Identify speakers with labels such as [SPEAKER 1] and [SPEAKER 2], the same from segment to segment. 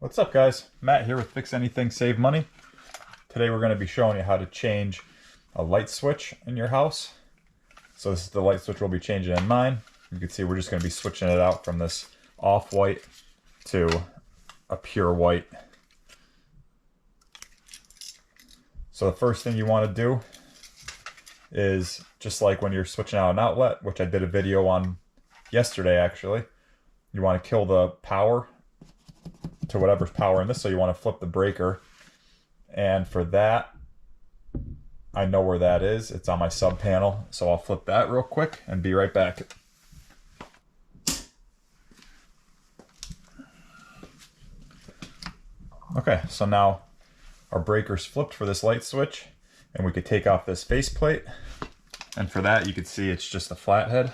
[SPEAKER 1] What's up, guys? Matt here with Fix Anything Save Money. Today we're going to be showing you how to change a light switch in your house. So this is the light switch we'll be changing in mine. You can see we're just going to be switching it out from this off-white to a pure white. So the first thing you want to do is, just like when you're switching out an outlet, which I did a video on yesterday actually, you want to kill the power to whatever's powering this, so you want to flip the breaker. And for that, I know where that is. It's on my sub panel, so I'll flip that real quick and be right back. Okay, so now our breaker's flipped for this light switch, and we could take off this faceplate. And for that, you can see it's just a flathead.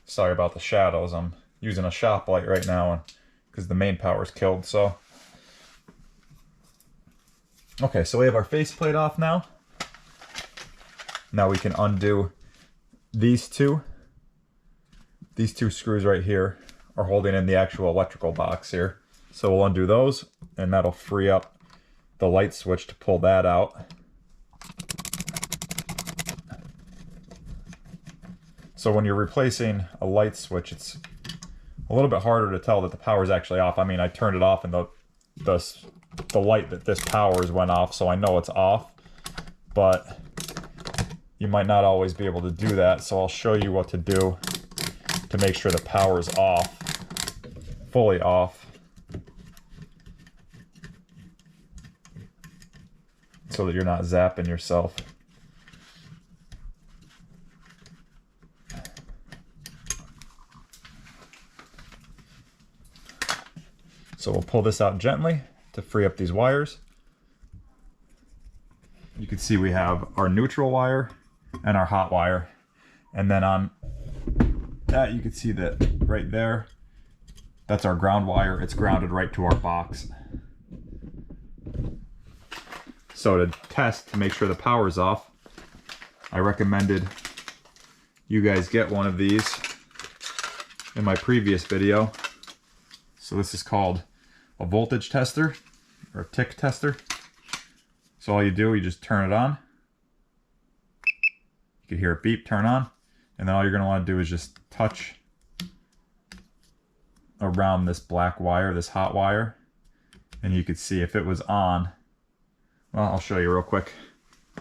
[SPEAKER 1] Sorry about the shadows. I'm using a shop light right now because the main power is killed. So okay, so we have our faceplate off now. Now we can undo these two. These two screws right here are holding in the actual electrical box here. So we'll undo those, and that'll free up the light switch to pull that out. So when you're replacing a light switch, it's a little bit harder to tell that the power is actually off. I mean, I turned it off and the light that this powers went off, so I know it's off, but you might not always be able to do that. So I'll show you what to do to make sure the power is off, fully off, so that you're not zapping yourself. So we'll pull this out gently to free up these wires. You can see we have our neutral wire and our hot wire. And then on that, you can see that right there, that's our ground wire. It's grounded right to our box. So to test, to make sure the power's off, I recommended you guys get one of these in my previous video. So this is called a voltage tester, or a tick tester. So all you do, you just turn it on. You can hear it beep, turn on. And then all you're gonna wanna do is just touch around this black wire, this hot wire. And you can see if it was on. Well, I'll show you real quick.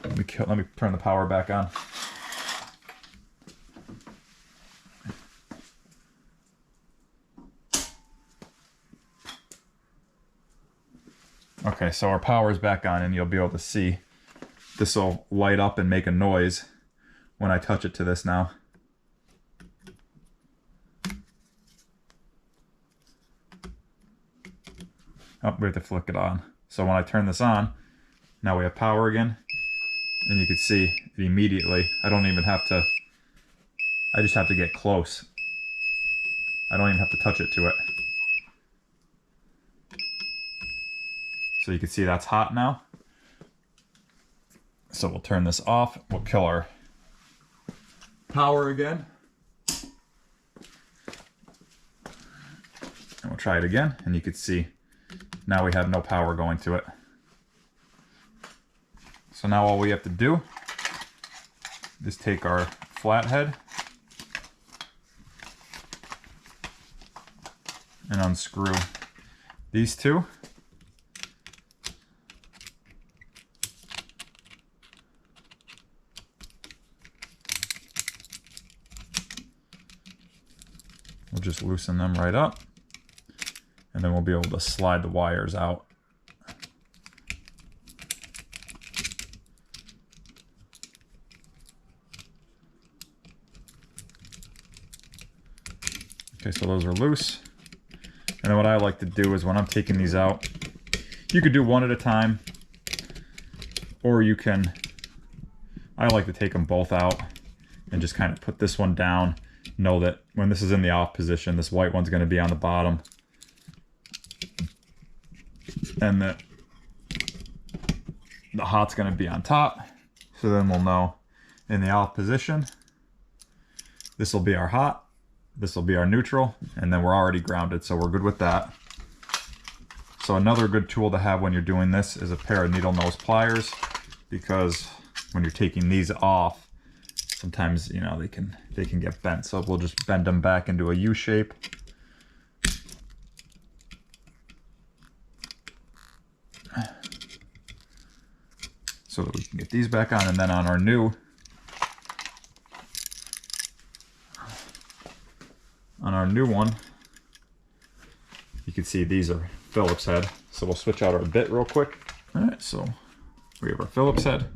[SPEAKER 1] Let me turn the power back on. Okay, so our power is back on, and you'll be able to see this will light up and make a noise when I touch it to this now. Oh, we have to flick it on. So when I turn this on, now we have power again, and you can see it immediately. I don't even have to, I just have to get close. I don't even have to touch it to it. So you can see that's hot now. So we'll turn this off. We'll kill our power again. And we'll try it again. And you can see now we have no power going to it. So now all we have to do is take our flathead and unscrew these two. We'll just loosen them right up, and then we'll be able to slide the wires out. Okay, so those are loose. And then what I like to do is when I'm taking these out, you could do one at a time, or you can, I like to take them both out and just kind of put this one down. Know that when this is in the off position, this white one's going to be on the bottom. and that the hot's going to be on top. So then we'll know in the off position, this will be our hot, this will be our neutral, and then we're already grounded, so we're good with that. So another good tool to have when you're doing this is a pair of needle nose pliers, because when you're taking these off, sometimes, you know, they can get bent. So we'll just bend them back into a U shape. So that we can get these back on, and then on our new one, you can see these are Phillips head. So we'll switch out our bit real quick. All right, so we have our Phillips head.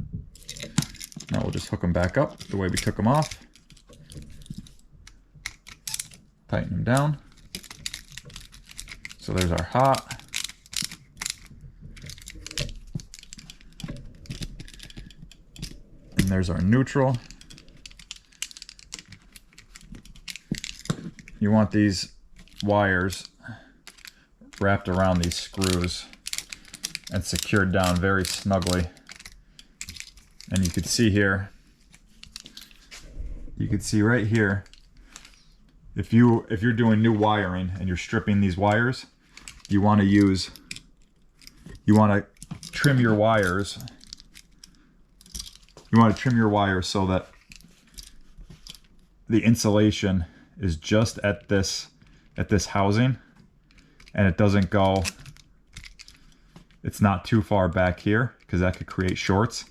[SPEAKER 1] Now we'll just hook them back up the way we took them off. Tighten them down. So there's our hot. And there's our neutral. You want these wires wrapped around these screws and secured down very snugly. And you can see here, you can see right here, if you're doing new wiring and you're stripping these wires, you want to trim your wires. You want to trim your wires so that the insulation is just at this housing, and it doesn't go, it's not too far back here, because that could create shorts.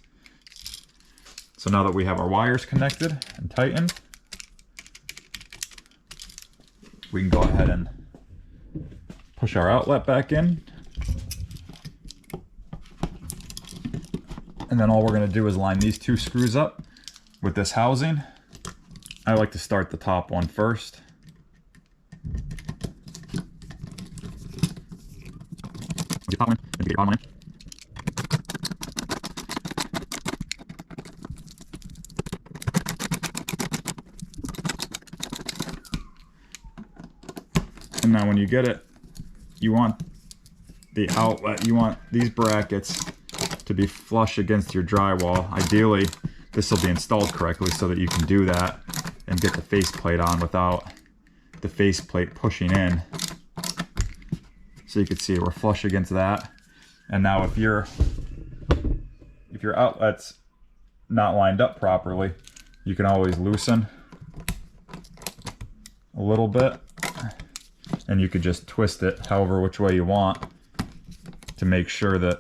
[SPEAKER 1] So now that we have our wires connected and tightened, we can go ahead and push our outlet back in. And then all we're going to do is line these two screws up with this housing. I like to start the top one first. Get top one, and get your bottom line. And now when you get it, you want the outlet, you want these brackets to be flush against your drywall. Ideally, this will be installed correctly so that you can do that and get the faceplate on without the faceplate pushing in. So you can see we're flush against that. And now if your outlet's not lined up properly, you can always loosen a little bit, and you could just twist it however which way you want to make sure that,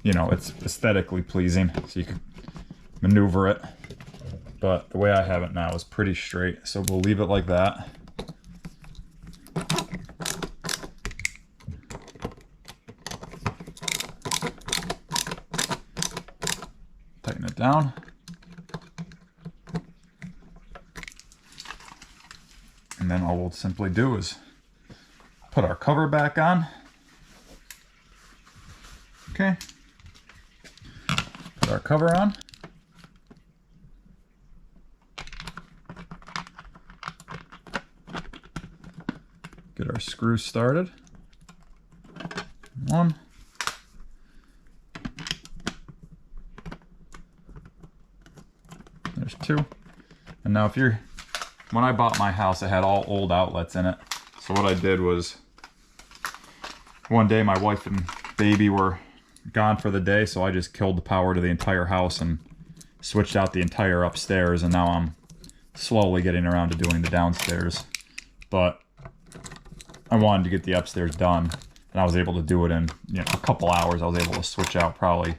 [SPEAKER 1] you know, it's aesthetically pleasing, so you can maneuver it. But the way I have it now is pretty straight, so we'll leave it like that. Tighten it down. And then all we'll simply do is put our cover back on. Okay. Put our cover on. Get our screws started. One. There's two. And now when I bought my house, it had all old outlets in it. So what I did was, one day my wife and baby were gone for the day, so I just killed the power to the entire house and switched out the entire upstairs, and now I'm slowly getting around to doing the downstairs. But I wanted to get the upstairs done, and I was able to do it in, you know, a couple hours. I was able to switch out probably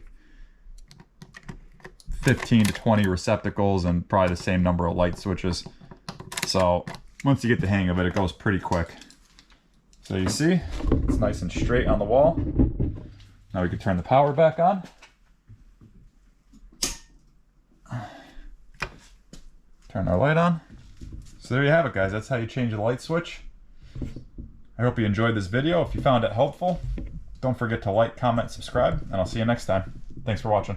[SPEAKER 1] 15 to 20 receptacles and probably the same number of light switches. So once you get the hang of it, it goes pretty quick. So you see, it's nice and straight on the wall. Now we can turn the power back on. Turn our light on. So there you have it, guys. That's how you change the light switch. I hope you enjoyed this video. If you found it helpful, don't forget to like, comment, subscribe, and I'll see you next time. Thanks for watching.